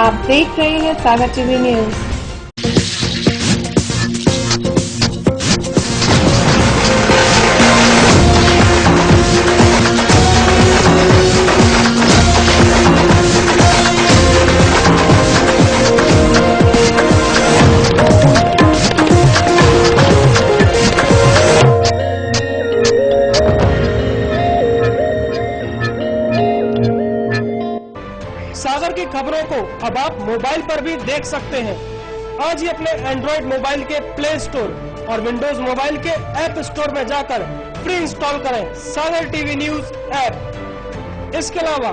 आप देख रहे हैं सागर टीवी न्यूज। सागर की खबरों को अब आप मोबाइल पर भी देख सकते हैं। आज ही अपने एंड्रॉइड मोबाइल के प्ले स्टोर और विंडोज मोबाइल के ऐप स्टोर में जाकर प्री इंस्टॉल करें सागर टीवी न्यूज ऐप। इसके अलावा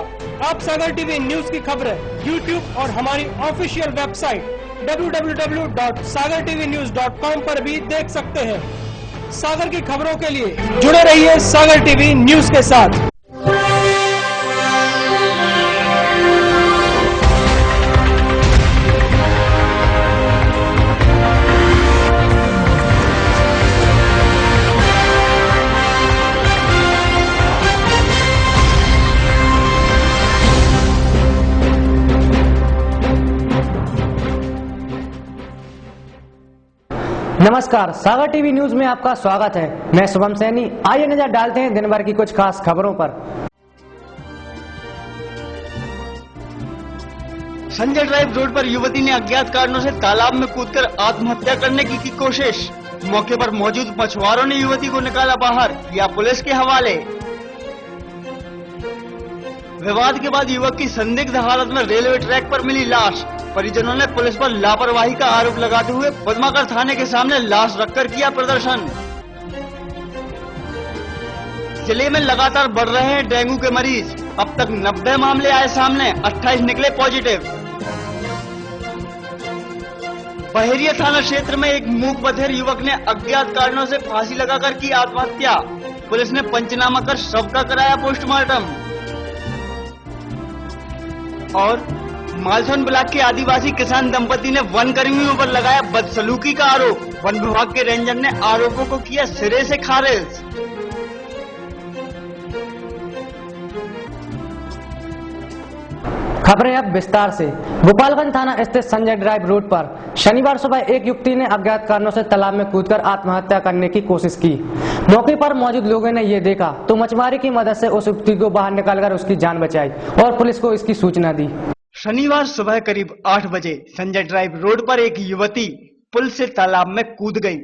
आप सागर टीवी न्यूज की खबरें यूट्यूब और हमारी ऑफिशियल वेबसाइट www.sagartvnews.com पर भी देख सकते हैं। सागर की खबरों के लिए जुड़े रहिए सागर टीवी न्यूज के साथ। नमस्कार, सागर टीवी न्यूज में आपका स्वागत है। मैं शुभम सैनी। आइए नजर डालते हैं दिन भर की कुछ खास खबरों पर। संजय ड्राइव रोड पर युवती ने अज्ञात कारणों से तालाब में कूदकर आत्महत्या करने की कोशिश। मौके पर मौजूद मछुआरों ने युवती को निकाला बाहर, किया पुलिस के हवाले। विवाद के बाद युवक की संदिग्ध हालत में रेलवे ट्रैक पर मिली लाश। परिजनों ने पुलिस पर लापरवाही का आरोप लगाते हुए पद्माकर थाने के सामने लाश रखकर किया प्रदर्शन। जिले में लगातार बढ़ रहे हैं डेंगू के मरीज। अब तक 90 मामले आए सामने, 28 निकले पॉजिटिव। बहेरिया थाना क्षेत्र में एक मूक बधिर युवक ने अज्ञात कारणों से फांसी लगाकर की आत्महत्या। पुलिस ने पंचनामा कर शव का कराया पोस्टमार्टम। और मालसोन ब्लॉक के आदिवासी किसान दंपति ने वन कर्मियों पर लगाया बदसलूकी का आरोप। वन विभाग के रेंजर ने आरोपों को किया सिरे से खारिज। खबरें अब विस्तार से। गोपालगंज थाना स्थित संजय ड्राइव रोड पर शनिवार सुबह एक युवती ने अज्ञात कारणों से तालाब में कूदकर आत्महत्या करने की कोशिश की। मौके पर मौजूद लोगों ने ये देखा तो मछुआरे की मदद से उस युवती को बाहर निकालकर उसकी जान बचाई और पुलिस को इसकी सूचना दी। शनिवार सुबह करीब 8 बजे संजय ड्राइव रोड पर एक युवती पुल से तालाब में कूद गई।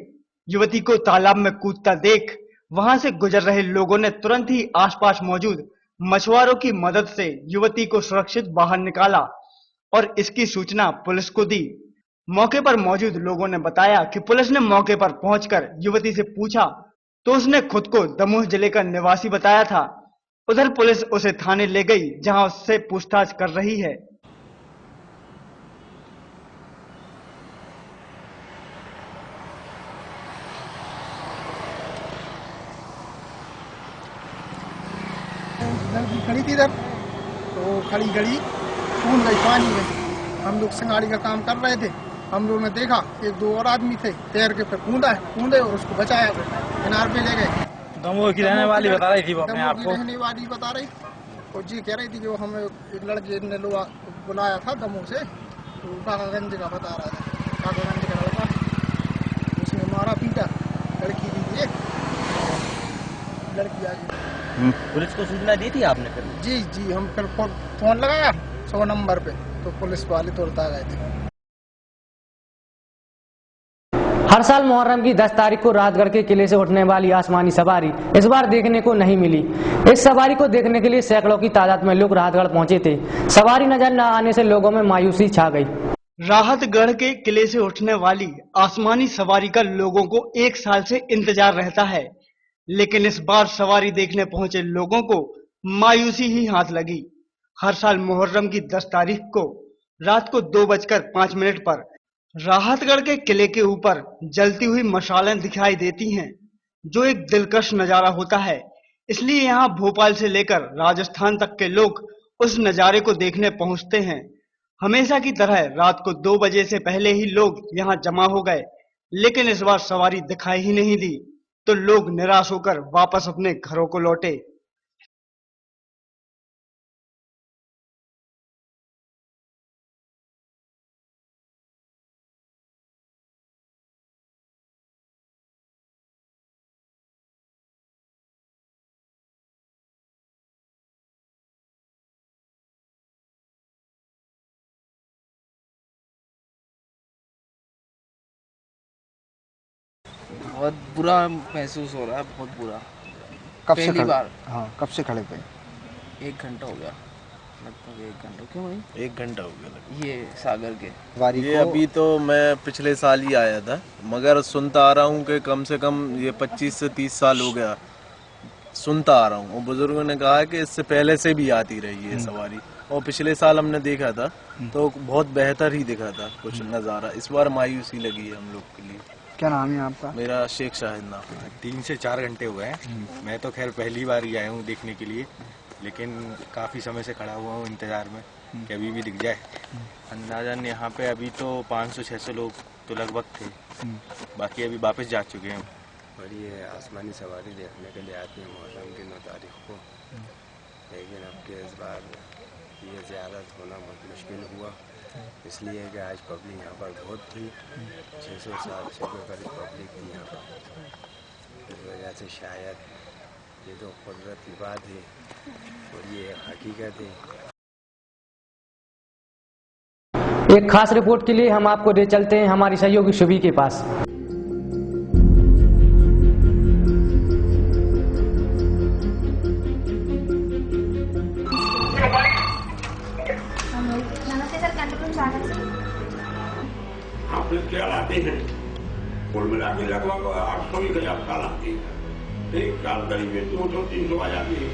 युवती को तालाब में कूदता देख वहां से गुजर रहे लोगों ने तुरंत ही आसपास मौजूद मछुआरों की मदद से युवती को सुरक्षित बाहर निकाला और इसकी सूचना पुलिस को दी। मौके पर मौजूद लोगों ने बताया कि पुलिस ने मौके पर पहुंचकर युवती से पूछा तो उसने खुद को दमोह जिले का निवासी बताया था। उधर पुलिस उसे थाने ले गई, जहां उससे पूछताछ कर रही है। लड़की खड़ी थी इधर, तो खड़ी खड़ी कूद गई पानी में। हम लोग सिंगाड़ी का काम कर रहे थे। हम लोग ने देखा एक दो और आदमी थे, तैर के फिर कूदे और उसको बचाया, किनारे पे ले गए। दमोह की रहने वाली बता रही थी वो अपने आप को। रहने वाली बता रही और जी कह रही थी जो हमें एक लड़के ने बुलाया था दमोह से, तो काकागंज का बता रहा था। काकागंज का लड़का, उसने मारा पीटा, लड़की दी एक, लड़की आ गई। पुलिस को सूचना दी थी आपने फिर? जी हम फिर फोन लगाया 100 नंबर पे, तो पुलिस वाले तुरंत आ गए थे। हर साल मुहर्रम की 10 तारीख को राजगढ़ के किले से उठने वाली आसमानी सवारी इस बार देखने को नहीं मिली। इस सवारी को देखने के लिए सैकड़ों की तादाद में लोग राहतगढ़ पहुंचे थे। सवारी नजर न आने से लोगों में मायूसी छा गई। राहतगढ़ के किले से उठने वाली आसमानी सवारी का लोगों को 1 साल से इंतजार रहता है, लेकिन इस बार सवारी देखने पहुंचे लोगों को मायूसी ही हाथ लगी। हर साल मुहर्रम की 10 तारीख को रात को 2:05 पर राहतगढ़ के किले के ऊपर जलती हुई मशालें दिखाई देती हैं, जो एक दिलकश नजारा होता है। इसलिए यहाँ भोपाल से लेकर राजस्थान तक के लोग उस नजारे को देखने पहुंचते हैं। हमेशा की तरह रात को 2 बजे से पहले ही लोग यहाँ जमा हो गए, लेकिन इस बार सवारी दिखाई ही नहीं दी, तो लोग निराश होकर वापस अपने घरों को लौटे। बहुत बुरा महसूस हो रहा है, बहुत बुरा। कब से पहली खड़े? बार। हाँ, कब से खड़े पे? 1 घंटा हो गया, लगभग 1 घंटा। क्यों भाई? 1 घंटा हो गया। ये सागर के ये अभी तो मैं पिछले साल ही आया था, मगर सुनता आ रहा हूँ कि कम से कम ये 25 से 30 साल हो गया सुनता आ रहा हूँ। और बुजुर्गों ने कहा है कि इससे पहले से भी आती रही है सवारी, और पिछले साल हमने देखा था तो बहुत बेहतर ही दिखा था कुछ नज़ारा। इस बार मायूसी लगी है हम लोग के लिए। क्या नाम है आपका? मेरा शेख शाहिद नाम है। 3 से 4 घंटे हुए हैं। मैं तो खैर पहली बार ही आया हूँ देखने के लिए, लेकिन काफ़ी समय से खड़ा हुआ हूँ इंतज़ार में कि अभी भी दिख जाए। अंदाज़न यहाँ पे अभी तो 500-600 लोग तो लगभग थे, बाकी अभी वापस जा चुके हैं। और ये आसमानी सवारी देखने के लिए आते हैं मुहर्रम की 9 तारीख को, लेकिन अब के इस बार ये ज़ियारत होना बहुत मुश्किल हुआ, इसलिए कि आज पब्लिक यहाँ पर बहुत थी। 600-700 के करीब पब्लिक थी यहाँ पर। इस वजह से शायद ये तो कुदरत की बात है और ये हकीकत है। एक खास रिपोर्ट के लिए हम आपको ले चलते हैं हमारी सहयोगी शुभी के पास। नमस्ते सर, कंट्रोल स्वागत है। आप लोग क्या लाते हैं? कुल मिला के लगभग 800-1000 साल आती है। 1 साल करीब 200-300 आ जाती है।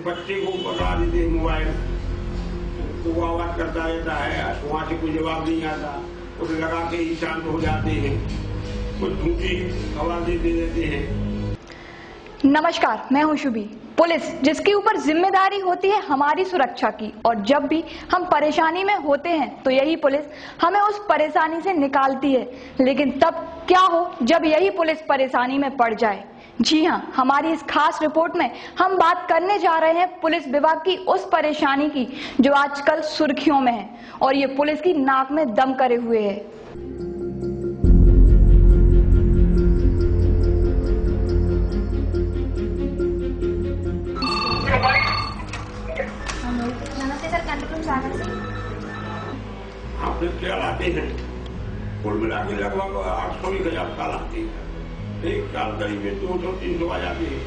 बच्चे को पकड़ा देते हैं मोबाइल, वो आवाज करता रहता है, वहाँ से कोई जवाब नहीं आता, उसे लगा के ही शांत हो जाते हैं, कुछ झूठी आवाजें दे देते हैं। नमस्कार, मैं हूं शुभी। पुलिस जिसके ऊपर जिम्मेदारी होती है हमारी सुरक्षा की, और जब भी हम परेशानी में होते हैं तो यही पुलिस हमें उस परेशानी से निकालती है। लेकिन तब क्या हो जब यही पुलिस परेशानी में पड़ जाए? जी हाँ, हमारी इस खास रिपोर्ट में हम बात करने जा रहे हैं पुलिस विभाग की उस परेशानी की जो आजकल सुर्खियों में है, और ये पुलिस की नाक में दम करे हुए है। नमस्ते सर, कंट्रोल स्वागत है। आप लोग क्या लाते हैं? कुल मिला के लगभग 800-1000 साल आती है। 1 साल करीब 200-300 आ जाती है।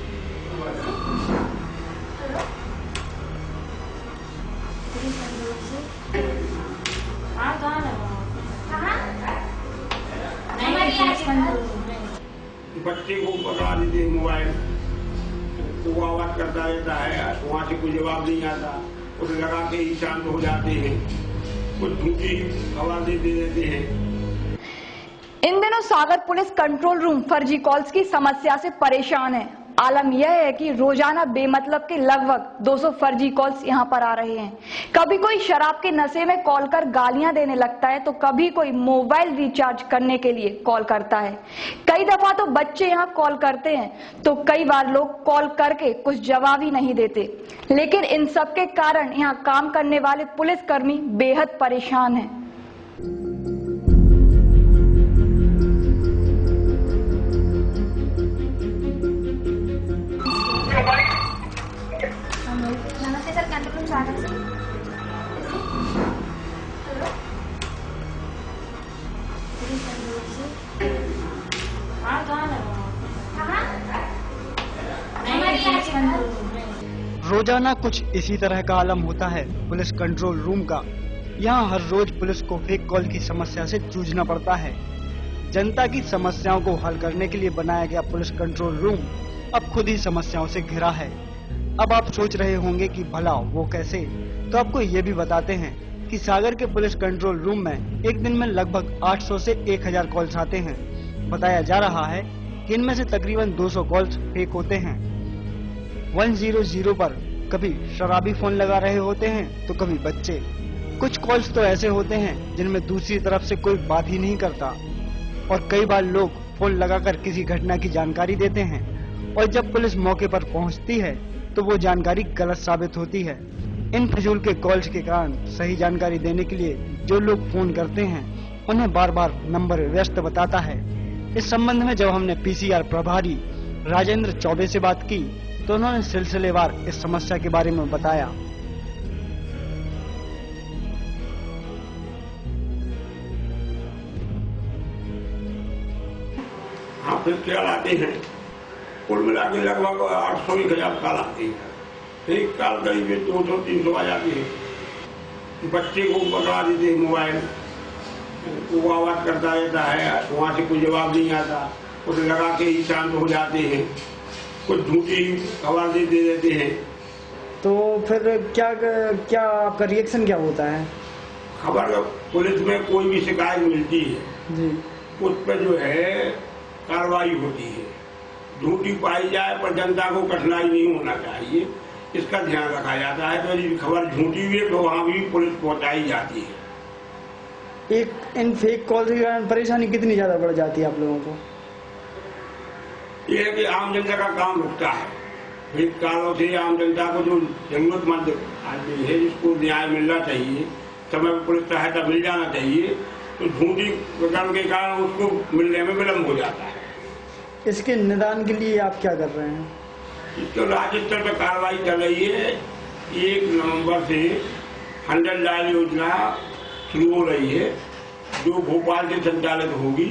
बच्चे को पकड़ा देते हैं मोबाइल, वो आवाज करता रहता है, वहाँ से कोई जवाब नहीं आता, उसे लगा के ही शांत हो जाते हैं, कुछ झूठी आवाजें दे देते हैं। इन दिनों सागर पुलिस कंट्रोल रूम फर्जी कॉल्स की समस्या से परेशान है। आलम यह है कि रोजाना बेमतलब के लगभग 200 फर्जी कॉल्स यहां पर आ रहे हैं। कभी कोई शराब के नशे में कॉल कर गालियां देने लगता है, तो कभी कोई मोबाइल रिचार्ज करने के लिए कॉल करता है। कई दफा तो बच्चे यहां कॉल करते हैं, तो कई बार लोग कॉल करके कुछ जवाब ही नहीं देते। लेकिन इन सब के कारण यहां काम करने वाले पुलिसकर्मी बेहद परेशान हैं। नमस्ते सर, कंट्रोल स्वागत है। रोजाना कुछ इसी तरह का आलम होता है पुलिस कंट्रोल रूम का। यहाँ हर रोज पुलिस को फेक कॉल की समस्या से जूझना पड़ता है। जनता की समस्याओं को हल करने के लिए बनाया गया पुलिस कंट्रोल रूम अब खुद ही समस्याओं से घिरा है। अब आप सोच रहे होंगे कि भला वो कैसे, तो आपको ये भी बताते हैं कि सागर के पुलिस कंट्रोल रूम में एक दिन में लगभग 800 से 1000 कॉल्स आते हैं। बताया जा रहा है कि इनमें से तकरीबन 200 कॉल्स फेक होते हैं। 100 पर कभी शराबी फोन लगा रहे होते हैं तो कभी बच्चे। कुछ कॉल्स तो ऐसे होते हैं जिनमें दूसरी तरफ से कोई बात ही नहीं करता, और कई बार लोग फोन लगाकर किसी घटना की जानकारी देते हैं, और जब पुलिस मौके पर पहुंचती है तो वो जानकारी गलत साबित होती है। इन फिजूल के कॉल्स के कारण सही जानकारी देने के लिए जो लोग फोन करते हैं उन्हें बार बार नंबर व्यस्त बताता है। इस संबंध में जब हमने पीसीआर प्रभारी राजेंद्र चौबे से बात की तो उन्होंने सिलसिलेवार इस समस्या के बारे में बताया। हाँ, फिर क्या लाते हैं, कुल मिला के लगभग 800-1000 काल आती है। एक काल करीब 200-300 आ जाती है। बच्चे को पकड़ा देते हैं मोबाइल, वो आवाज करता रहता है, वहाँ से कोई जवाब नहीं आता, उसे लगा के ही शांत हो जाते हैं, कुछ झूठी खबर दे देते हैं। तो फिर क्या आपका रिएक्शन क्या होता है? खबर पुलिस में कोई भी शिकायत मिलती है जी, उस पर जो है कार्रवाई होती है। झूठी पाई जाए पर जनता को कठिनाई नहीं होना चाहिए, इसका ध्यान रखा जाता है। तो यदि खबर झूठी हुई है तो वहाँ भी पुलिस पहुँचाई जाती है। इन फेक कॉल के कारण परेशानी कितनी ज्यादा बढ़ जाती है आप लोगों को? ये है कि आम जनता का काम रुकता है। फेक कॉलों से आम जनता को जो जरूरतमंद आदमी है, जिसको न्याय मिलना चाहिए, समय पर पुलिस सहायता मिल जाना चाहिए, तो झूठी प्रकरण के कारण उसको मिलने में विलम्ब हो जाता है। इसके निदान के लिए आप क्या कर रहे हैं? इसको राज्य स्तर पर कार्रवाई चल रही है। 1 नवंबर से 100 डायल योजना शुरू हो रही है, जो भोपाल से संचालित होगी,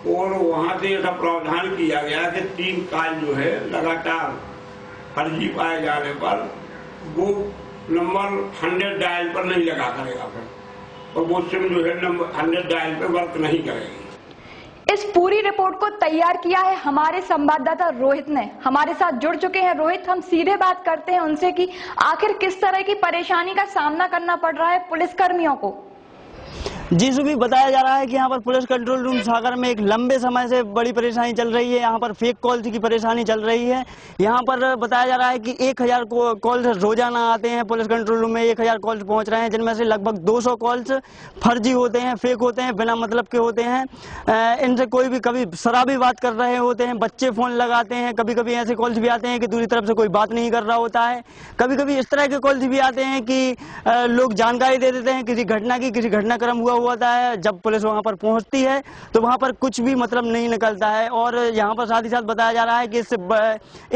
और वहां से ऐसा प्रावधान किया गया कि 3 काल जो है लगातार फर्जी पाए जाने पर वो नंबर 100 डायल पर नहीं लगा करेगा, फिर और वो सिम जो है नंबर 100 डायल पर वर्क नहीं करेगी। इस पूरी रिपोर्ट को तैयार किया है हमारे संवाददाता रोहित ने। हमारे साथ जुड़ चुके हैं रोहित, हम सीधे बात करते हैं उनसे कि आखिर किस तरह की परेशानी का सामना करना पड़ रहा है पुलिसकर्मियों को। जी सुबह बताया जा रहा है कि यहाँ पर पुलिस कंट्रोल रूम सागर में एक लंबे समय से बड़ी परेशानी चल रही है। यहाँ पर फेक कॉल्स की परेशानी चल रही है। यहाँ पर बताया जा रहा है कि 1000 कॉल्स रोजाना आते हैं पुलिस कंट्रोल रूम में। 1000 कॉल्स पहुँच रहे हैं, जिनमें से लगभग 200 कॉल्स फर्जी होते हैं, फेक होते हैं, बिना मतलब के होते हैं। इनसे कोई भी कभी शराबी बात कर रहे होते हैं, बच्चे फोन लगाते हैं, कभी कभी ऐसे कॉल्स भी आते हैं कि दूसरी तरफ से कोई बात नहीं कर रहा होता है। कभी कभी इस तरह के कॉल्स भी आते हैं कि लोग जानकारी दे देते हैं किसी घटना की, किसी घटनाक्रम हुआ होता है। जब पुलिस वहां पर पहुंचती है तो वहां पर कुछ भी मतलब नहीं निकलता है। और यहां पर साथ ही साथ बताया जा रहा है कि इससे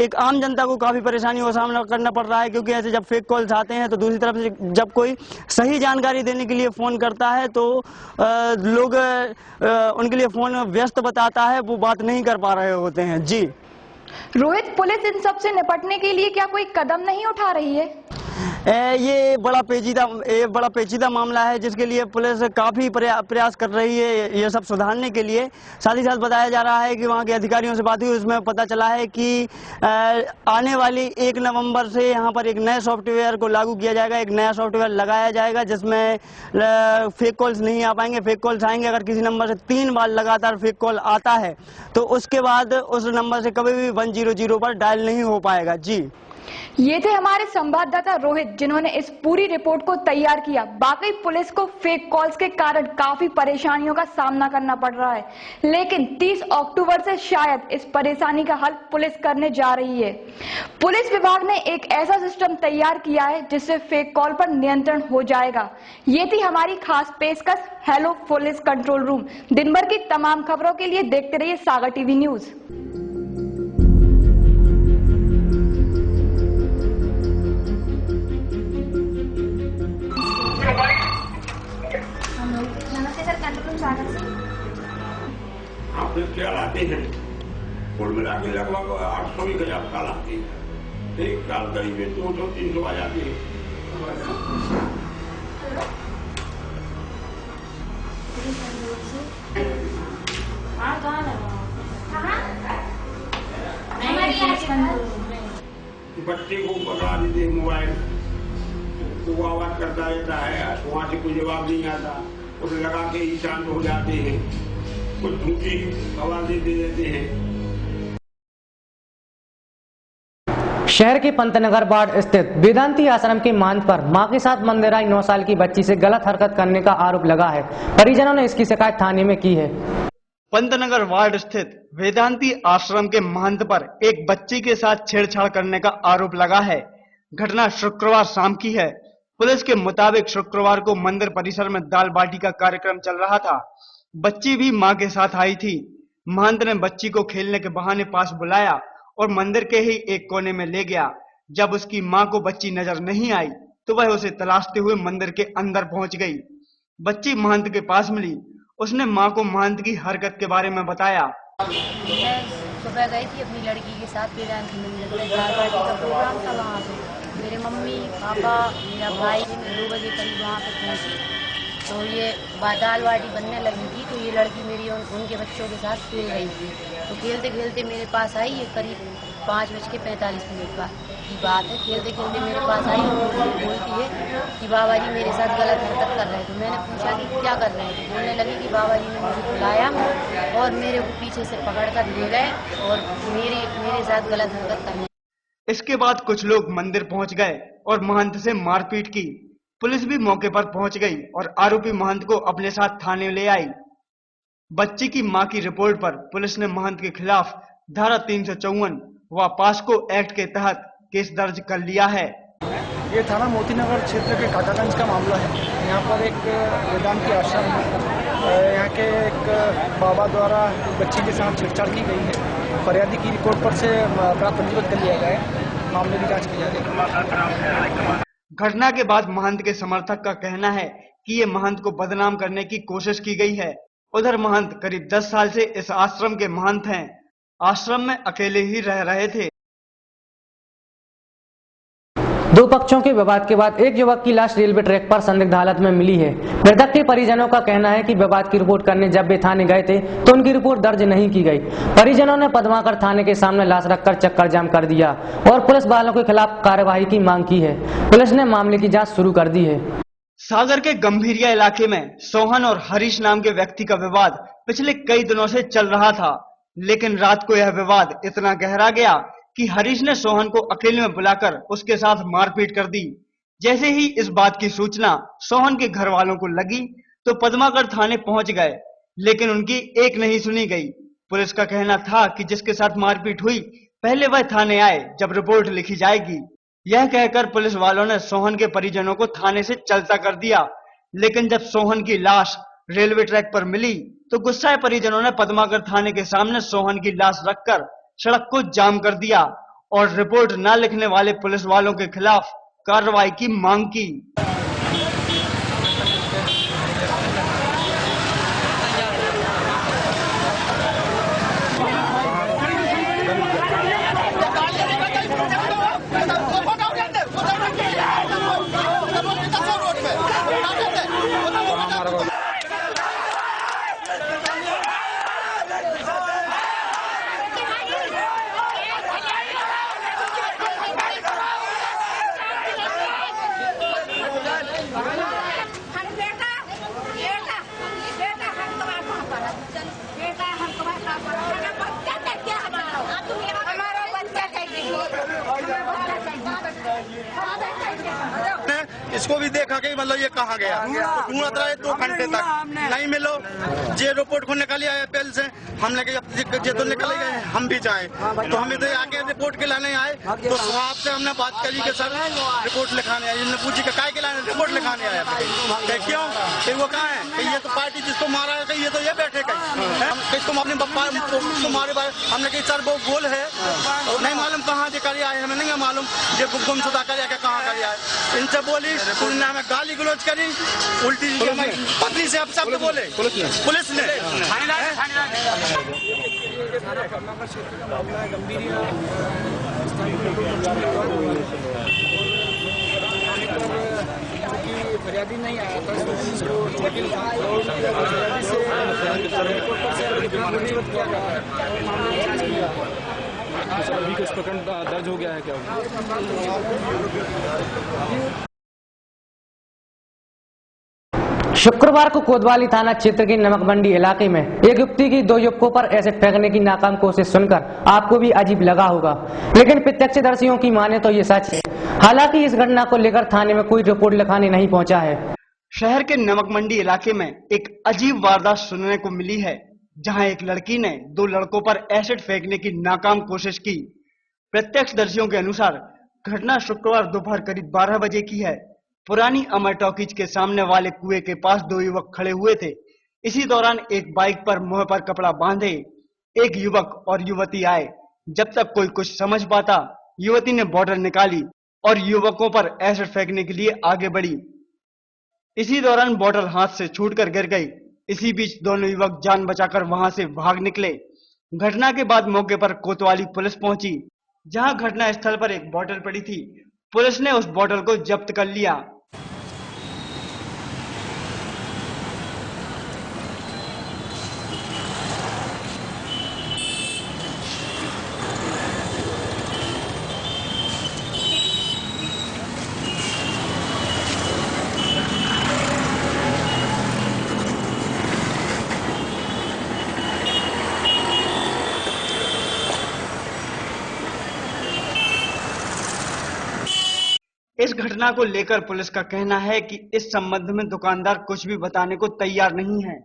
एक आम जनता को काफी परेशानियों का सामना करना पड़ रहा है, क्योंकि ऐसे जब फेक कॉल्स आते हैं तो दूसरी तरफ से जब कोई सही जानकारी देने के लिए फोन करता है तो लोग उनके लिए फोन व्यस्त बताता है, वो बात नहीं कर पा रहे होते हैं। जी रोहित, पुलिस इन सब से निपटने के लिए क्या कोई कदम नहीं उठा रही है? ये बड़ा पेचीदा मामला है, जिसके लिए पुलिस काफी प्रयास कर रही है ये सब सुधारने के लिए। साथ ही साथ बताया जा रहा है कि वहाँ के अधिकारियों से बात हुई, उसमें पता चला है कि आने वाली 1 नवंबर से यहाँ पर एक नए सॉफ्टवेयर को लागू किया जाएगा, एक नया सॉफ्टवेयर लगाया जाएगा जिसमें फेक कॉल्स नहीं आ पाएंगे। फेक कॉल्स आएंगे अगर किसी नंबर से 3 बार लगातार फेक कॉल आता है तो उसके बाद उस नंबर से कभी भी 100 पर डायल नहीं हो पाएगा। जी, ये थे हमारे संवाददाता रोहित, जिन्होंने इस पूरी रिपोर्ट को तैयार किया। वाकई पुलिस को फेक कॉल्स के कारण काफी परेशानियों का सामना करना पड़ रहा है, लेकिन 30 अक्टूबर से शायद इस परेशानी का हल पुलिस करने जा रही है। पुलिस विभाग ने एक ऐसा सिस्टम तैयार किया है जिससे फेक कॉल पर नियंत्रण हो जाएगा। ये थी हमारी खास पेशकश हेलो पुलिस कंट्रोल रूम। दिन भर की तमाम खबरों के लिए देखते रहिए सागर टीवी न्यूज। नमस्ते सर, कंट्रोल रूम सागर से। हाँ, फिर क्या लाते हैं, कुल मिला के लगभग 800-1000 काल आती है। एक काल करीब 200-300 आ जाती है। बच्चे को पकड़ा देते हैं मोबाइल, वो आवाज करता रहता है, वहाँ से कोई जवाब नहीं आता, उसे लगा के ही शांत हो जाते हैं, कुछ झूठी खबर दे देते हैं। शहर के पंतनगर वार्ड स्थित वेदांती आश्रम के मंच पर मां के साथ मंदिर आई 9 साल की बच्ची से गलत हरकत करने का आरोप लगा है। परिजनों ने इसकी शिकायत थाने में की है। पंतनगर वार्ड स्थित वेदांती आश्रम के महंत पर एक बच्ची के साथ छेड़छाड़ करने का आरोप लगा है। घटना शुक्रवार शाम की है। पुलिस के मुताबिक शुक्रवार को मंदिर परिसर में दाल बाटी का कार्यक्रम चल रहा था। बच्ची भी मां के साथ आई थी। महंत ने बच्ची को खेलने के बहाने पास बुलाया और मंदिर के ही एक कोने में ले गया। जब उसकी मां को बच्ची नजर नहीं आई तो वह उसे तलाशते हुए मंदिर के अंदर पहुंच गई। बच्ची महंत के पास मिली। उसने मां को महंत की हरकत के बारे में बताया। मैं सुबह गई थी अपनी लड़की के साथ वेदांत मंदिर में, दाल बाटी का प्रोग्राम था वहाँ पे। मेरे मम्मी पापा मेरा भाई 2 बजे करीब वहाँ पे पहुँची तो ये दाल बाटी बनने लगी थी तो ये लड़की मेरी उनके बच्चों के साथ खेल रही थी। तो खेलते खेलते मेरे पास आई। ये करीब 5:45 की बात है। खेलते खेलते मेरे पास आई और बोलती है कि बाबा जी मेरे साथ गलत हरकत कर रहे थे। मैंने पूछा कि क्या कर रहे थे? बोलने लगी कि बाबा जी ने मुझे बुलाया और मेरे को पीछे से पकड़ कर ले गए और मेरे साथ गलत हरकत करने। इसके बाद कुछ लोग मंदिर पहुंच गए और महंत से मारपीट की। पुलिस भी मौके पर पहुंच गई और आरोपी महंत को अपने साथ थाने ले आई। बच्ची की मां की रिपोर्ट पर पुलिस ने महंत के खिलाफ धारा 354 व पास्को एक्ट के तहत केस दर्ज कर लिया है। ये थाना मोतीनगर क्षेत्र के काकागंज का मामला है। यहाँ पर एक वेदांत की आश्रम है। यहाँ के एक बाबा द्वारा बच्ची के साथ छेड़छाड़ की गई है। फरियादी की रिपोर्ट पर से अपराध पंजीबद्ध कर लिया गया है। मामले की जांच की जा रही है। घटना के बाद महंत के समर्थक का कहना है कि ये महंत को बदनाम करने की कोशिश की गई है। उधर महंत करीब 10 साल से इस आश्रम के महंत हैं। आश्रम में अकेले ही रह रहे थे। दो पक्षों के विवाद के बाद एक युवक की लाश रेलवे ट्रैक पर संदिग्ध हालत में मिली है। मृतक के परिजनों का कहना है कि विवाद की रिपोर्ट करने जब वे थाने गए थे तो उनकी रिपोर्ट दर्ज नहीं की गई। परिजनों ने पद्माकर थाने के सामने लाश रखकर चक्कर जाम कर दिया और पुलिस वालों के खिलाफ कार्यवाही की मांग की है। पुलिस ने मामले की जाँच शुरू कर दी है। सागर के गंभीरिया इलाके में सोहन और हरीश नाम के व्यक्ति का विवाद पिछले कई दिनों से चल रहा था, लेकिन रात को यह विवाद इतना गहरा गया कि हरीश ने सोहन को अकेले में बुलाकर उसके साथ मारपीट कर दी। जैसे ही इस बात की सूचना सोहन के घर वालों को लगी तो पद्माकर थाने पहुंच गए, लेकिन उनकी एक नहीं सुनी गई। पुलिस का कहना था कि जिसके साथ मारपीट हुई पहले वह थाने आए, जब रिपोर्ट लिखी जाएगी। यह कहकर पुलिस वालों ने सोहन के परिजनों को थाने से चलता कर दिया। लेकिन जब सोहन की लाश रेलवे ट्रैक पर मिली तो गुस्साए परिजनों ने पद्माकर थाने के सामने सोहन की लाश रखकर सड़क को जाम कर दिया और रिपोर्ट न लिखने वाले पुलिस वालों के खिलाफ कार्रवाई की मांग की। इसको भी देखा कि मतलब ये कहाँ गया, ढूंढत रहे 2 घंटे तक नहीं मिलो। जे रिपोर्ट को निकाली आए पहले से हमने कहा जे तो निकल गए हम भी जाए, तो हम इधर आके रिपोर्ट के लाने आए तो साहब से हमने बात करी कि सर रिपोर्ट लिखाने आए। इन्होंने पूछी कि काय के लाने रिपोर्ट लिखाने आया, क्यों कि वो कहाँ है कि ये तो पार्टी जिसको मारा है कि ये तो ये बैठे कहीं तुम अपने पप्पा तुम्हारे बारे हमने कही सर वो गोल है नहीं मालूम कहाँ से करी आए, हमें नहीं मालूम ये गुमशुदा कर कहाँ करी आए। इनसे बोली उन्होंने हमें गाली गलौज करी, उल्टी पत्नी से अब शब्द बोले पुलिस ने। फरियादी नहीं आया था अभी कुछ प्रकरण दर्ज हो गया है क्या? शुक्रवार को कोतवाली थाना क्षेत्र के नमक मंडी इलाके में एक युवती की 2 युवकों पर एसिड फेंकने की नाकाम कोशिश सुनकर आपको भी अजीब लगा होगा, लेकिन प्रत्यक्षदर्शियों की माने तो ये सच है। हालांकि इस घटना को लेकर थाने में कोई रिपोर्ट लिखाने नहीं पहुंचा है। शहर के नमक मंडी इलाके में एक अजीब वारदात सुनने को मिली है, जहां एक लड़की ने 2 लड़कों पर एसिड फेंकने की नाकाम कोशिश की। प्रत्यक्षदर्शियों के अनुसार घटना शुक्रवार दोपहर करीब 12 बजे की है। पुरानी अमर टॉकीज के सामने वाले कुएं के पास 2 युवक खड़े हुए थे। इसी दौरान एक बाइक पर मुंह पर कपड़ा बांधे एक युवक और युवती आए, जब तक कोई कुछ समझ पाता, युवती ने बॉटल निकाली और युवकों पर एसिड फेंकने के लिए आगे बढ़ी। इसी दौरान बॉटल हाथ से छूटकर गिर गई। इसी बीच दोनों युवक जान बचाकर वहां से भाग निकले। घटना के बाद मौके पर कोतवाली पुलिस पहुंची, जहां घटना स्थल पर एक बॉटल पड़ी थी। पुलिस ने उस बॉटल को जब्त कर लिया। इस घटना को लेकर पुलिस का कहना है कि इस संबंध में दुकानदार कुछ भी बताने को तैयार नहीं है।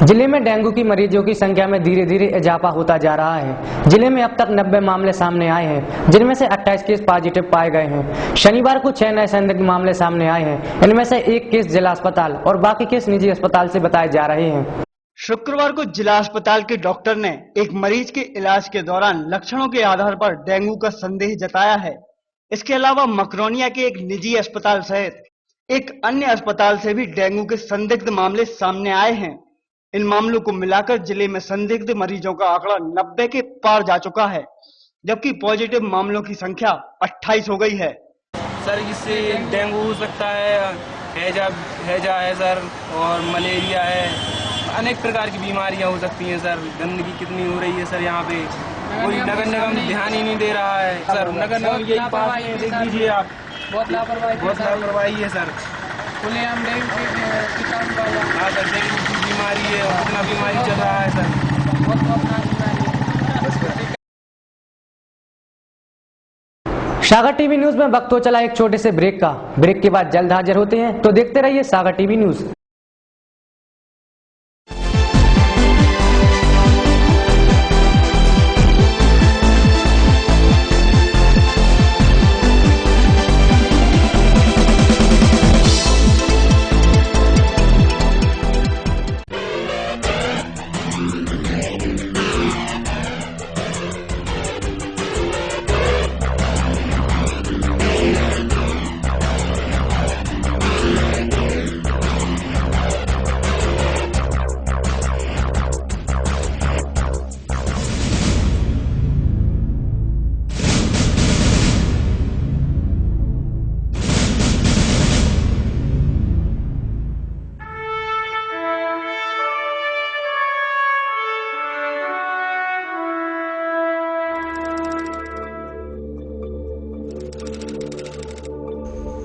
जिले में डेंगू की मरीजों की संख्या में धीरे धीरे इजाफा होता जा रहा है। जिले में अब तक 90 मामले सामने आए हैं, जिनमें से 28 केस पॉजिटिव पाए गए हैं। शनिवार को 6 नए संदिग्ध मामले सामने आए हैं। इनमें से 1 केस जिला अस्पताल और बाकी केस निजी अस्पताल से बताए जा रहे हैं। शुक्रवार को जिला अस्पताल के डॉक्टर ने एक मरीज के इलाज के दौरान लक्षणों के आधार पर डेंगू का संदेह जताया है। इसके अलावा मकरोनिया के एक निजी अस्पताल सहित एक अन्य अस्पताल से भी डेंगू के संदिग्ध मामले सामने आए हैं। इन मामलों को मिलाकर जिले में संदिग्ध मरीजों का आंकड़ा 90 के पार जा चुका है, जबकि पॉजिटिव मामलों की संख्या 28 हो गई है। सर, इससे डेंगू हो सकता है, हैजा है सर, और मलेरिया है, अनेक प्रकार की बीमारियां हो सकती हैं सर। गंदगी कितनी हो रही है सर, यहाँ पे कोई नगर निगम ध्यान ही नहीं दे रहा है सर। नगर निगम यही पास है, देख लीजिए आप, बहुत लापरवाही है सर। खुलेआम हाँ सर, डेंगू की बीमारी है और कितना बीमारी चल रहा है सर, बहुत सागर टीवी न्यूज में वक्त हो चला एक छोटे से ब्रेक का। ब्रेक के बाद जल्द हाजिर होते हैं, तो देखते रहिए सागर टीवी न्यूज।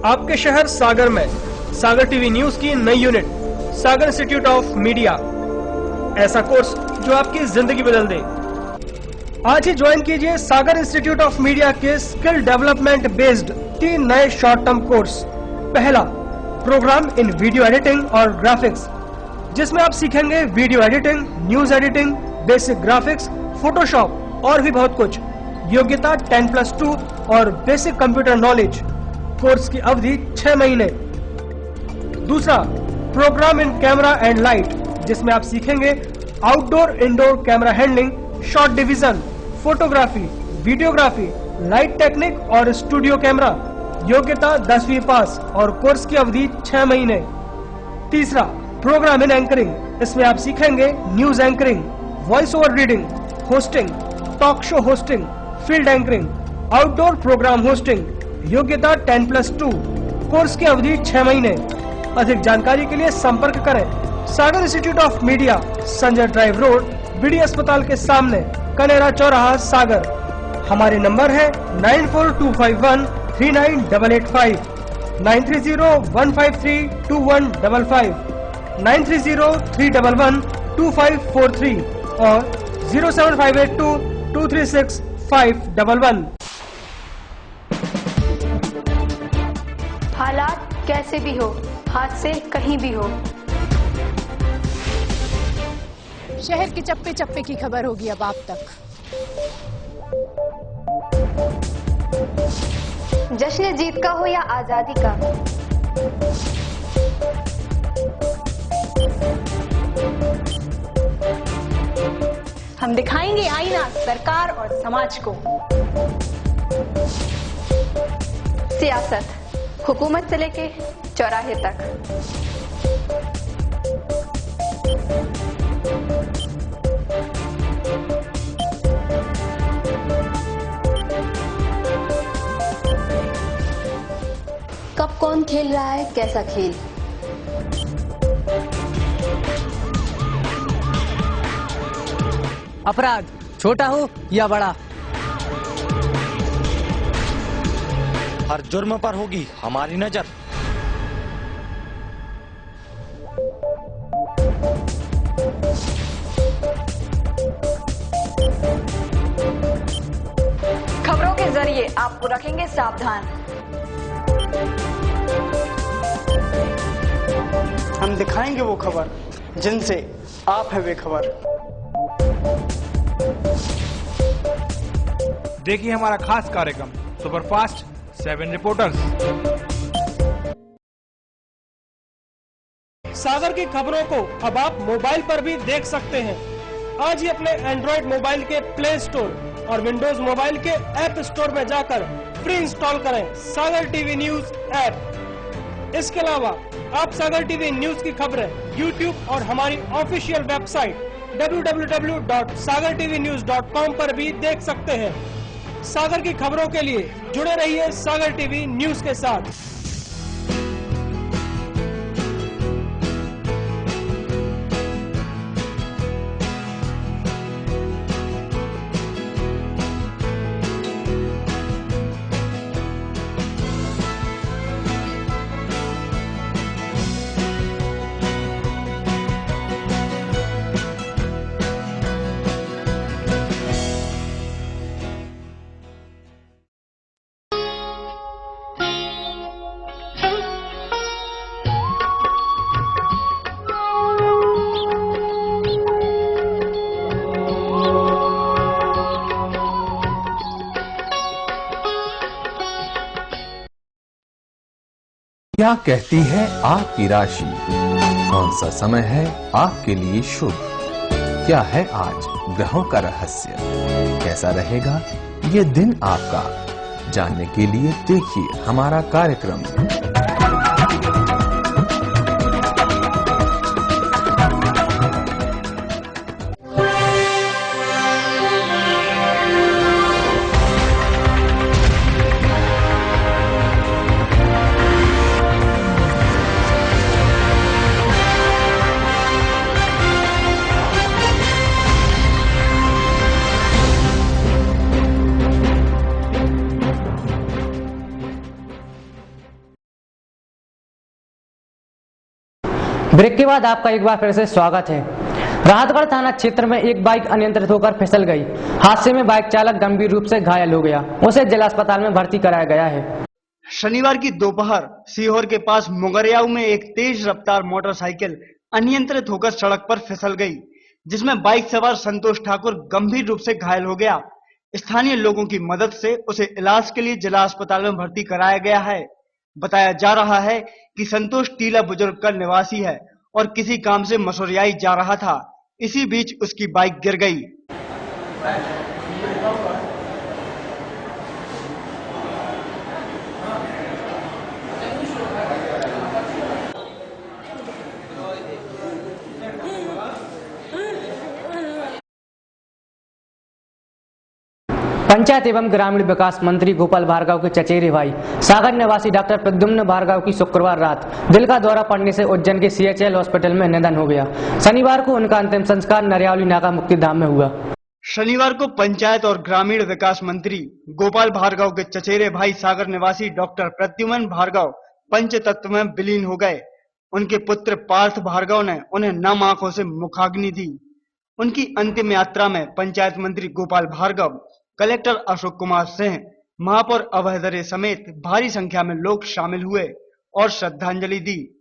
आपके शहर सागर में सागर टीवी न्यूज की नई unit Sagar institute of media, ऐसा कोर्स जो आपकी जिंदगी बदल दे। आज ही ज्वाइन कीजिए सागर इंस्टीट्यूट ऑफ मीडिया के स्किल डेवलपमेंट बेस्ड 3 नए शॉर्ट टर्म कोर्स। पहला, प्रोग्राम इन वीडियो एडिटिंग और ग्राफिक्स, जिसमें आप सीखेंगे video editing, news editing, basic graphics, Photoshop और भी बहुत कुछ। योग्यता 10+2 और बेसिक कंप्यूटर नॉलेज। कोर्स की अवधि 6 महीने। दूसरा, programme in camera and light, जिसमें आप सीखेंगे outdoor indoor camera handling, shot division, photography, videography, light technique और स्टूडियो कैमरा। योग्यता 10वीं पास और कोर्स की अवधि 6 महीने। तीसरा, प्रोग्राम इन एंकरिंग, इसमें आप सीखेंगे news anchoring, voice over reading, hosting, talk show hosting, field anchoring, outdoor programme hosting. योग्यता 10+2, कोर्स की अवधि 6 महीने। अधिक जानकारी के लिए संपर्क करें Sagar institute of media, Sanjay drive road, BD अस्पताल के सामने, कनेरा चौराहा, सागर। हमारे नंबर है 9425139885, 9301532155, 9303112543 और 07582236511। हालात कैसे भी हो, हाथ से कहीं भी हो, शहर के चप्पे चप्पे की खबर होगी अब आप तक। जश्न जीत का हो या आजादी का, हम दिखाएंगे आईना सरकार और समाज को। सियासत, हुकूमत से लेके चौराहे तक। कब कौन खेल रहा है कैसा खेल। अपराध छोटा हो या बड़ा, हर जुर्म पर होगी हमारी नजर। खबरों के जरिए आपको रखेंगे सावधान। हम दिखाएंगे वो खबर जिनसे आप है बेखबर। देखिए हमारा खास कार्यक्रम सुपरफास्ट 7 रिपोर्टर्स। सागर की खबरों को अब आप मोबाइल पर भी देख सकते हैं। आज ही अपने एंड्रॉइड मोबाइल के प्ले स्टोर और विंडोज मोबाइल के ऐप स्टोर में जाकर फ्री इंस्टॉल करें सागर टीवी न्यूज ऐप। इसके अलावा आप सागर टीवी न्यूज की खबरें YouTube और हमारी ऑफिशियल वेबसाइट www.sagartvnews.com पर भी देख सकते हैं। सागर की खबरों के लिए जुड़े रहिए सागर टीवी न्यूज के साथ। क्या कहती है आपकी राशि? कौन सा समय है आपके लिए शुभ? क्या है आज ग्रहों का रहस्य? कैसा रहेगा ये दिन आपका? जानने के लिए देखिए हमारा कार्यक्रम। ब्रेक के बाद आपका एक बार फिर से स्वागत है। राहतगढ़ थाना क्षेत्र में एक बाइक अनियंत्रित होकर फिसल गई। हादसे में बाइक चालक गंभीर रूप से घायल हो गया, उसे जिला अस्पताल में भर्ती कराया गया है। शनिवार की दोपहर सीहोर के पास मुगरियाऊ में एक तेज रफ्तार मोटरसाइकिल अनियंत्रित होकर सड़क पर फिसल गई, जिसमें बाइक सवार संतोष ठाकुर गंभीर रूप से घायल हो गया। स्थानीय लोगों की मदद से उसे इलाज के लिए जिला अस्पताल में भर्ती कराया गया है। बताया जा रहा है कि संतोष टीला बुजुर्ग का निवासी है और किसी काम से मसूरियाई जा रहा था। इसी बीच उसकी बाइक गिर गई। पंचायत एवं ग्रामीण विकास मंत्री गोपाल भार्गव के चचेरे भाई सागर निवासी डॉक्टर प्रद्युम्न भार्गव की शुक्रवार रात दिल का दौरा पड़ने से उज्जैन के CHL हॉस्पिटल में निधन हो गया। शनिवार को उनका अंतिम संस्कार नरियावली नाका मुक्तिधाम में हुआ। शनिवार को पंचायत और ग्रामीण विकास मंत्री गोपाल भार्गव के चचेरे भाई सागर निवासी डॉक्टर प्रद्युम्न भार्गव पंचतत्व में विलीन हो गए। उनके पुत्र पार्थ भार्गव ने उन्हें नम आंखों से मुखाग्नि दी। उनकी अंतिम यात्रा में पंचायत मंत्री गोपाल भार्गव, कलेक्टर अशोक कुमार सिंह, महापौर अभय दरे समेत भारी संख्या में लोग शामिल हुए और श्रद्धांजलि दी।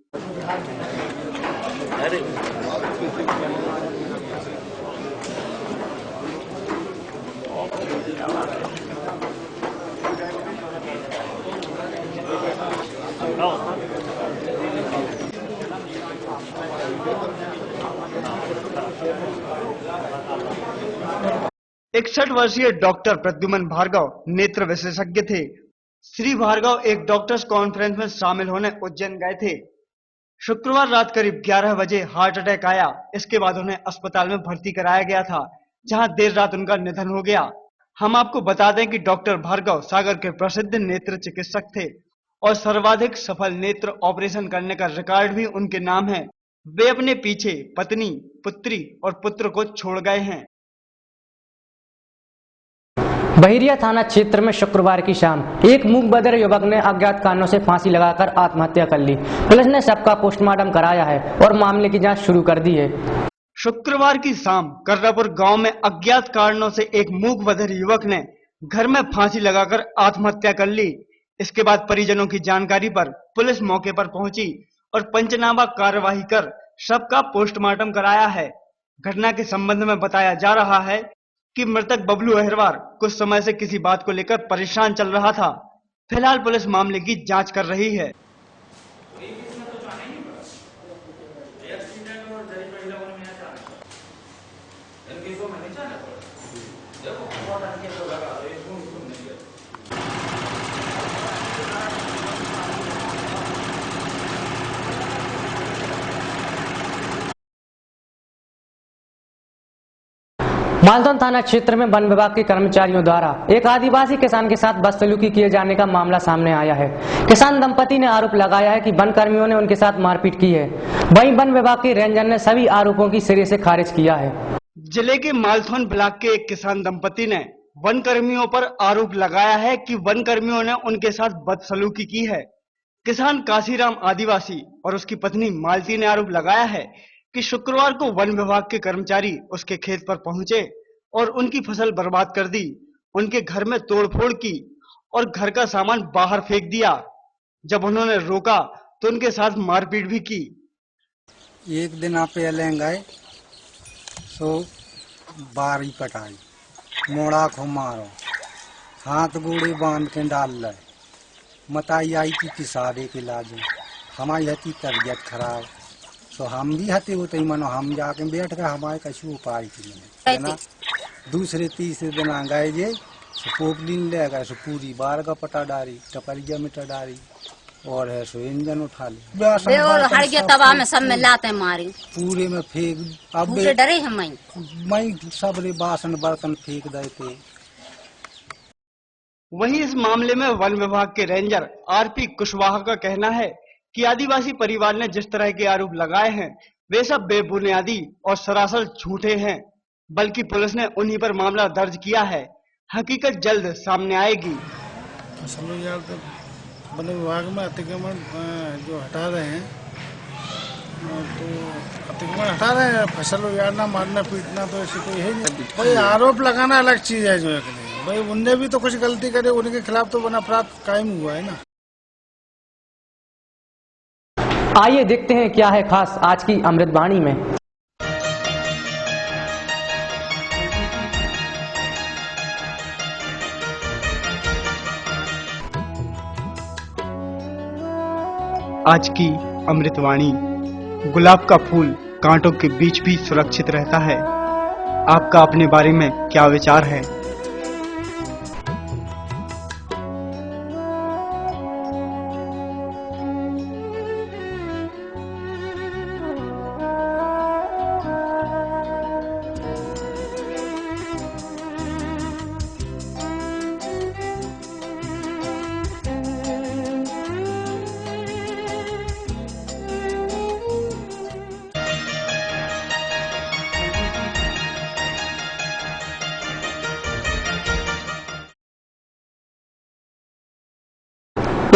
61 वर्षीय डॉक्टर प्रद्युमन भार्गव नेत्र विशेषज्ञ थे। श्री भार्गव एक डॉक्टर्स कॉन्फ्रेंस में शामिल होने उज्जैन गए थे। शुक्रवार रात करीब 11 बजे हार्ट अटैक आया। इसके बाद उन्हें अस्पताल में भर्ती कराया गया था, जहां देर रात उनका निधन हो गया। हम आपको बता दें कि डॉक्टर भार्गव सागर के प्रसिद्ध नेत्र चिकित्सक थे और सर्वाधिक सफल नेत्र ऑपरेशन करने का रिकॉर्ड भी उनके नाम है। वे अपने पीछे पत्नी, पुत्री और पुत्र को छोड़ गए हैं। बहिरिया थाना क्षेत्र में शुक्रवार की शाम एक मूक बधिर युवक ने अज्ञात कारणों से फांसी लगाकर आत्महत्या कर ली। पुलिस ने शव का पोस्टमार्टम कराया है और मामले की जांच शुरू कर दी है। शुक्रवार की शाम कर्रापुर गांव में अज्ञात कारणों से एक मूक बधिर युवक ने घर में फांसी लगाकर आत्महत्या कर ली। इसके बाद परिजनों की जानकारी पर पुलिस मौके पर पहुंची और पंचनामा कार्यवाही कर शव का पोस्टमार्टम कराया है। घटना के संबंध में बताया जा रहा है कि मृतक बबलू अहिरवार कुछ समय से किसी बात को लेकर परेशान चल रहा था। फिलहाल पुलिस मामले की जांच कर रही है। मालदौन थाना क्षेत्र में वन विभाग के कर्मचारियों द्वारा एक आदिवासी किसान के साथ बदसलूकी किए जाने का मामला सामने आया है। किसान दंपति ने आरोप लगाया है कि वन कर्मियों ने उनके साथ मारपीट की है। वहीं वन विभाग के रेंजर ने सभी आरोपों की सिरे से खारिज किया है। जिले के मालथौन ब्लॉक के एक किसान दंपति ने वन कर्मियों पर आरोप लगाया है कि वन कर्मियों ने उनके साथ बदसलूकी की है। किसान काशीराम आदिवासी और उसकी पत्नी मालती ने आरोप लगाया है कि शुक्रवार को वन विभाग के कर्मचारी उसके खेत पर पहुंचे और उनकी फसल बर्बाद कर दी, उनके घर में तोड़फोड़ की और घर का सामान बाहर फेंक दिया। जब उन्होंने रोका तो उनके साथ मारपीट भी की। एक दिन आप गए सो बारी पटाई, मोड़ा को मारो, हाथ गोड़े बांध के डाल ले, मताई आई थी पिसारे के लाजू, हमारी हती तबियत खराब, तो हम भी हते होते मनो हम जाके बैठ गए, हमारे कछु उपाय की ना। दूसरे तीसरे दिन आ गए जे पोपलिन ले गए, सो पूरी बार का पटा डारी, टपरिया में डारी और है सो इंजन उठा ले और हर गया तवा में सब में लाते मारी, पूरे में फेंक। अब डरे हम मैं सब रे बासन बर्तन फेंक देते। वहीं इस मामले में वन विभाग के रेंजर आरपी कुशवाहा का कहना है कि आदिवासी परिवार ने जिस तरह के आरोप लगाए हैं वे सब बेबुनियादी और सरासर झूठे हैं, बल्कि पुलिस ने उन्हीं पर मामला दर्ज किया है। हकीकत जल्द सामने आएगी। वन विभाग में अतिक्रमण जो हटा रहे हैं तो अतिक्रमण हटा रहे हैं, फसल उजाड़ना, मारना, पीटना तो ऐसी कोई है नहीं। भाई आरोप लगाना अलग चीज है, जो है भाई उनने भी तो कुछ गलती करे, उनके खिलाफ तो वन अपराध कायम हुआ है ना। आइए देखते हैं क्या है खास आज की अमृतवाणी में। आज की अमृतवाणी। गुलाब का फूल कांटों के बीच भी सुरक्षित रहता है। आपका अपने बारे में क्या विचार है?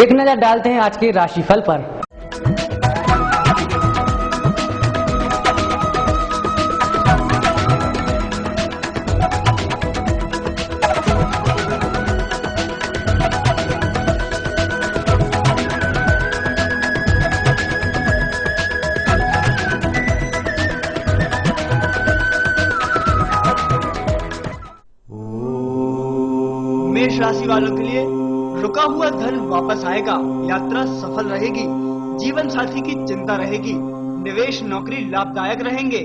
एक नजर डालते हैं आज के राशिफल पर। मेष राशि वालों के लिए रुका हुआ धन वापस आएगा, यात्रा सफल रहेगी, जीवन साथी की चिंता रहेगी, निवेश नौकरी लाभदायक रहेंगे।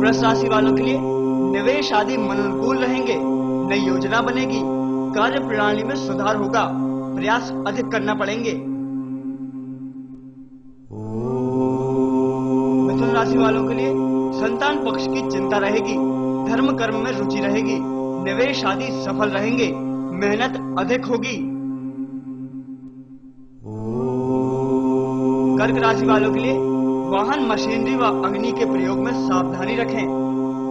वृष राशि वालों के लिए निवेश आदि मनोनुकूल रहेंगे। नई योजना बनेगी, कार्य प्रणाली में सुधार होगा, प्रयास अधिक करना पड़ेंगे। मिथुन राशि वालों के लिए संतान पक्ष की चिंता रहेगी, धर्म कर्म में रुचि रहेगी, निवेश आदि सफल रहेंगे, मेहनत अधिक होगी। कर्क राशि वालों के लिए वाहन, मशीनरी व अग्नि के प्रयोग में सावधानी रखें।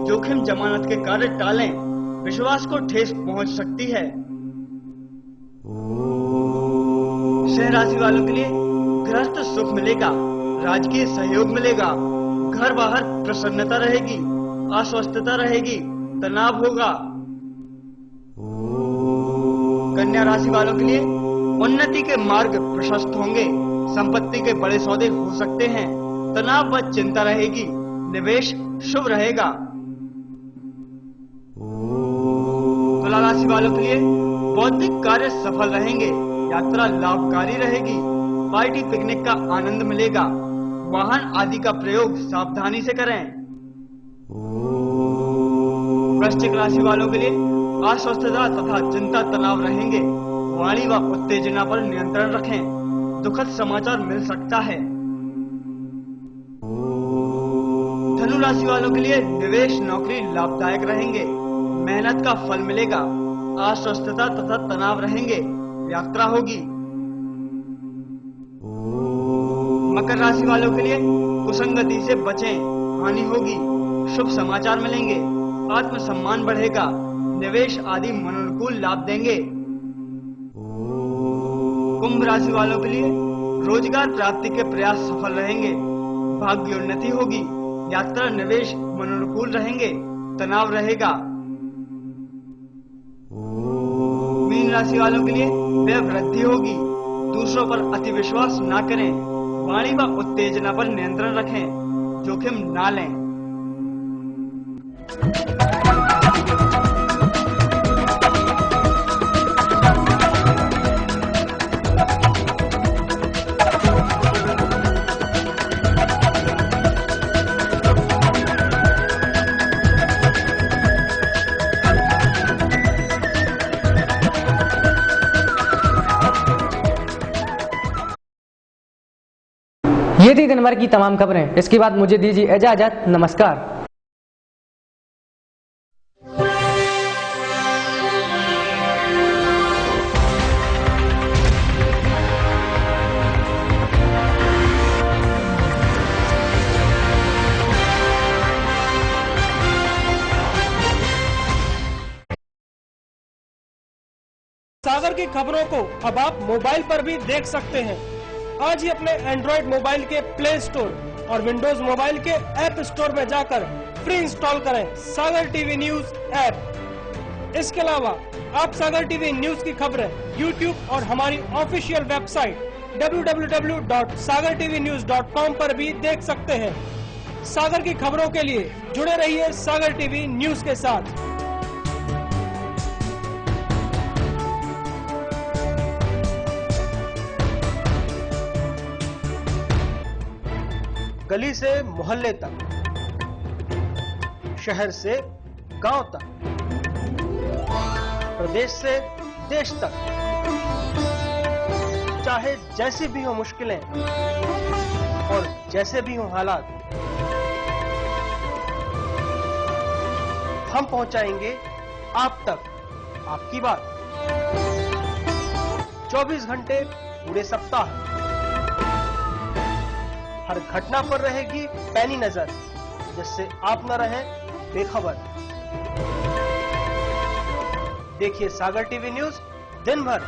जोखिम जमानत के कार्य टालें, विश्वास को ठेस पहुंच सकती है। सिंह राशि वालों के लिए गृहस्थ सुख मिलेगा, राजकीय सहयोग मिलेगा, घर बाहर प्रसन्नता रहेगी, अस्वस्थता रहेगी, तनाव होगा। कन्या राशि वालों के लिए उन्नति के मार्ग प्रशस्त होंगे, संपत्ति के बड़े सौदे हो सकते हैं, तनाव व चिंता रहेगी, निवेश शुभ रहेगा। तुला राशि वालों के लिए बौद्धिक कार्य सफल रहेंगे, यात्रा लाभकारी रहेगी, पार्टी पिकनिक का आनंद मिलेगा, वाहन आदि का प्रयोग सावधानी से करें। वृश्चिक राशि वालों के लिए अस्वस्थता तथा चिंता तनाव रहेंगे, वाणी व उत्तेजना पर नियंत्रण रखें, दुखद समाचार मिल सकता है। धनु राशि वालों के लिए निवेश नौकरी लाभदायक रहेंगे, मेहनत का फल मिलेगा, अस्वस्थता तथा तनाव रहेंगे, यात्रा होगी। मकर राशि वालों के लिए कुसंगति से बचें, हानि होगी, शुभ समाचार मिलेंगे, आत्मसम्मान बढ़ेगा, निवेश आदि मनोनुकूल लाभ देंगे। कुंभ राशि वालों के लिए रोजगार प्राप्ति के प्रयास सफल रहेंगे, भाग्योन्नति होगी, यात्रा निवेश मनोनुकूल रहेंगे, तनाव रहेगा। मीन राशि वालों के लिए व्यय वृद्धि होगी, दूसरों पर अति विश्वास ना करें, वाणी व उत्तेजना पर नियंत्रण रखें, जोखिम ना लें। ये थी दिन भर की तमाम खबरें। इसके बाद मुझे दीजिए इजाजत। नमस्कार। सागर की खबरों को अब आप मोबाइल पर भी देख सकते हैं। आज ही अपने एंड्रॉइड मोबाइल के प्ले स्टोर और विंडोज मोबाइल के ऐप स्टोर में जाकर फ्री इंस्टॉल करें सागर टीवी न्यूज ऐप। इसके अलावा आप सागर टीवी न्यूज की खबरें YouTube और हमारी ऑफिशियल वेबसाइट www.sagartvnews.com पर भी देख सकते हैं। सागर की खबरों के लिए जुड़े रहिए सागर टीवी न्यूज के साथ। गली से मोहल्ले तक, शहर से गांव तक, प्रदेश से देश तक, चाहे जैसी भी हो मुश्किलें और जैसे भी हो हालात, हम पहुंचाएंगे आप तक आपकी बात। 24 घंटे पूरे सप्ताह, हर घटना पर रहेगी पैनी नजर, जिससे आप न रहें बेखबर। देखिए सागर टीवी न्यूज दिन भर।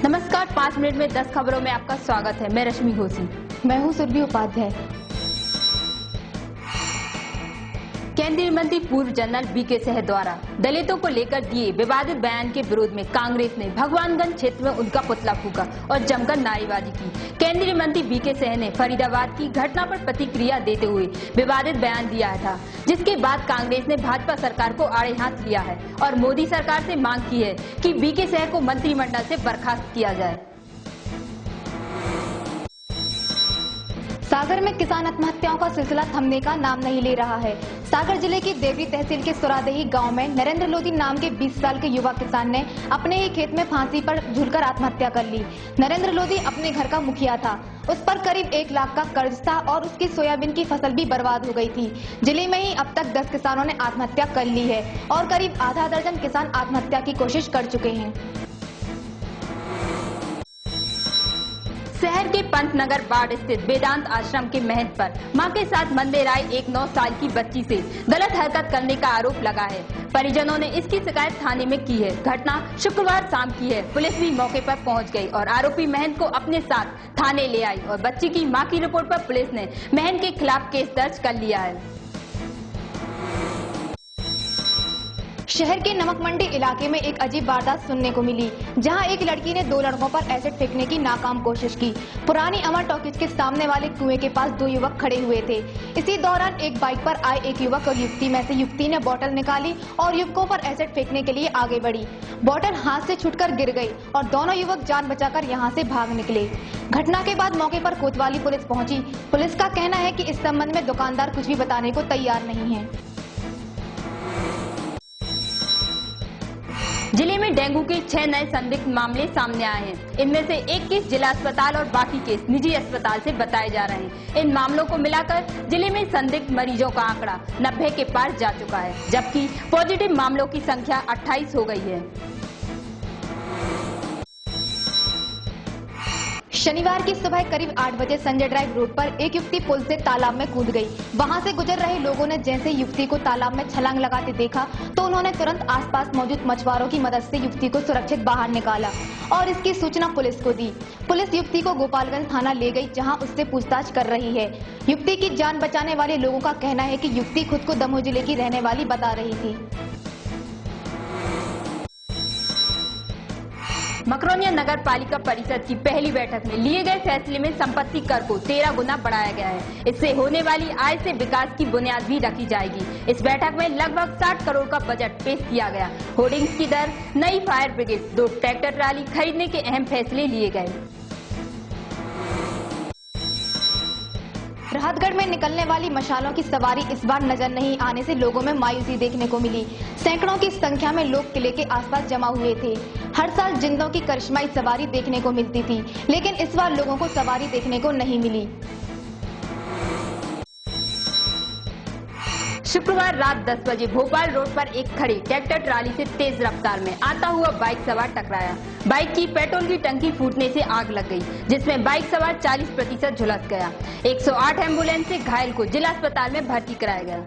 नमस्कार, 5 मिनट में 10 खबरों में आपका स्वागत है। मैं रश्मि घोसी। मैं हूं सुरभि उपाध्याय। केंद्रीय मंत्री पूर्व जनरल बीके सह द्वारा दलितों को लेकर दिए विवादित बयान के विरोध में कांग्रेस ने भगवानगंज क्षेत्र में उनका पुतला फूका और जमकर नारेबाजी की। केंद्रीय मंत्री बीके सह ने फरीदाबाद की घटना पर प्रतिक्रिया देते हुए विवादित बयान दिया था, जिसके बाद कांग्रेस ने भाजपा सरकार को आड़े हाथ लिया है और मोदी सरकार से मांग की है कि बीके सह को मंत्रिमंडल से बर्खास्त किया जाए। सागर में किसान आत्महत्याओं का सिलसिला थमने का नाम नहीं ले रहा है। सागर जिले की देवरी तहसील के सुरादेही गांव में नरेंद्र लोधी नाम के 20 साल के युवा किसान ने अपने ही खेत में फांसी पर झूलकर आत्महत्या कर ली। नरेंद्र लोधी अपने घर का मुखिया था, उस पर करीब 1 लाख का कर्ज था और उसकी सोयाबीन की फसल भी बर्बाद हो गई थी। जिले में ही अब तक 10 किसानों ने आत्महत्या कर ली है और करीब आधा दर्जन किसान आत्महत्या की कोशिश कर चुके हैं। शहर के पंतनगर वार्ड स्थित वेदांत आश्रम के महंत पर मां के साथ मंदिर आई एक 9 साल की बच्ची से गलत हरकत करने का आरोप लगा है। परिजनों ने इसकी शिकायत थाने में की है। घटना शुक्रवार शाम की है। पुलिस भी मौके पर पहुंच गई और आरोपी महंत को अपने साथ थाने ले आई और बच्ची की मां की रिपोर्ट पर पुलिस ने महंत के खिलाफ केस दर्ज कर लिया है। शहर के नमक मंडी इलाके में एक अजीब वारदात सुनने को मिली, जहां एक लड़की ने 2 लड़कों पर एसिड फेंकने की नाकाम कोशिश की। पुरानी अमर टॉकीज के सामने वाले कुएं के पास 2 युवक खड़े हुए थे। इसी दौरान एक बाइक पर आए एक युवक और युवती में से युवती ने बोतल निकाली और युवकों पर एसिड फेंकने के लिए आगे बढ़ी। बोतल हाथ से छूटकर गिर गई और दोनों युवक जान बचाकर यहां से भाग निकले। घटना के बाद मौके पर कोतवाली पुलिस पहुंची। पुलिस का कहना है कि इस संबंध में दुकानदार कुछ भी बताने को तैयार नहीं है। जिले में डेंगू के 6 नए संदिग्ध मामले सामने आए हैं। इनमें से 1 केस जिला अस्पताल और बाकी केस निजी अस्पताल से बताए जा रहे हैं। इन मामलों को मिलाकर जिले में संदिग्ध मरीजों का आंकड़ा 90 के पार जा चुका है, जबकि पॉजिटिव मामलों की संख्या 28 हो गई है। शनिवार की सुबह करीब 8 बजे संजय ड्राइव रोड पर एक युवती पुल से तालाब में कूद गई। वहां से गुजर रहे लोगों ने जैसे युवती को तालाब में छलांग लगाते देखा तो उन्होंने तुरंत आसपास मौजूद मछुआरों की मदद से युवती को सुरक्षित बाहर निकाला और इसकी सूचना पुलिस को दी। पुलिस युवती को गोपालगंज थाना ले गई, जहां उससे पूछताछ कर रही है। युवती की जान बचाने वाले लोगों का कहना है कि युवती खुद को दमोह जिले की रहने वाली बता रही थी। मकरोनिया नगर पालिका परिषद की पहली बैठक में लिए गए फैसले में संपत्ति कर को 13 गुना बढ़ाया गया है। इससे होने वाली आय से विकास की बुनियाद भी रखी जाएगी। इस बैठक में लगभग 60 करोड़ का बजट पेश किया गया। होर्डिंग्स की दर, नई फायर ब्रिगेड, 2 ट्रैक्टर ट्राली खरीदने के अहम फैसले लिए गए। राहतगढ़ में निकलने वाली मशालों की सवारी इस बार नजर नहीं आने से लोगों में मायूसी देखने को मिली। सैकड़ों की संख्या में लोग किले के आसपास जमा हुए थे। हर साल जिंदों की करिश्माई सवारी देखने को मिलती थी, लेकिन इस बार लोगों को सवारी देखने को नहीं मिली। शुक्रवार रात 10 बजे भोपाल रोड पर एक खड़ी ट्रैक्टर ट्राली से तेज रफ्तार में आता हुआ बाइक सवार टकराया। बाइक की पेट्रोल की टंकी फूटने से आग लग गई, जिसमें बाइक सवार 40% झुलस गया। 108 एम्बुलेंस से घायल को जिला अस्पताल में भर्ती कराया गया।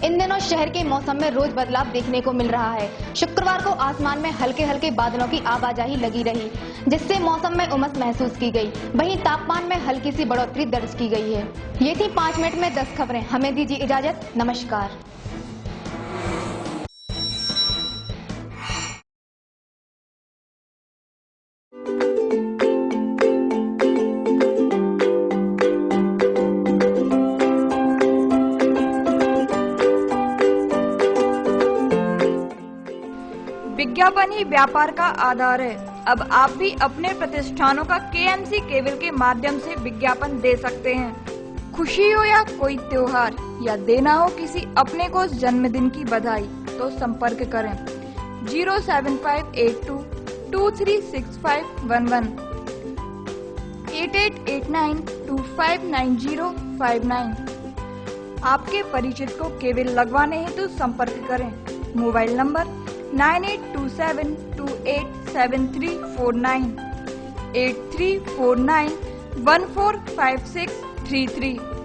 इन दिनों शहर के मौसम में रोज बदलाव देखने को मिल रहा है। शुक्रवार को आसमान में हल्के हल्के बादलों की आवाजाही लगी रही, जिससे मौसम में उमस महसूस की गई। वहीं तापमान में हल्की सी बढ़ोतरी दर्ज की गई है। ये थी 5 मिनट में 10 खबरें। हमें दीजिए इजाजत। नमस्कार। विज्ञापन ही व्यापार का आधार है। अब आप भी अपने प्रतिष्ठानों का केएमसी केबल के माध्यम से विज्ञापन दे सकते हैं। खुशी हो या कोई त्योहार या देना हो किसी अपने को जन्मदिन की बधाई, तो संपर्क करें 07582236511 8889259059। आपके परिचित को केबल लगवाने हेतु संपर्क करें। Mobile number 9827287349 8349145633।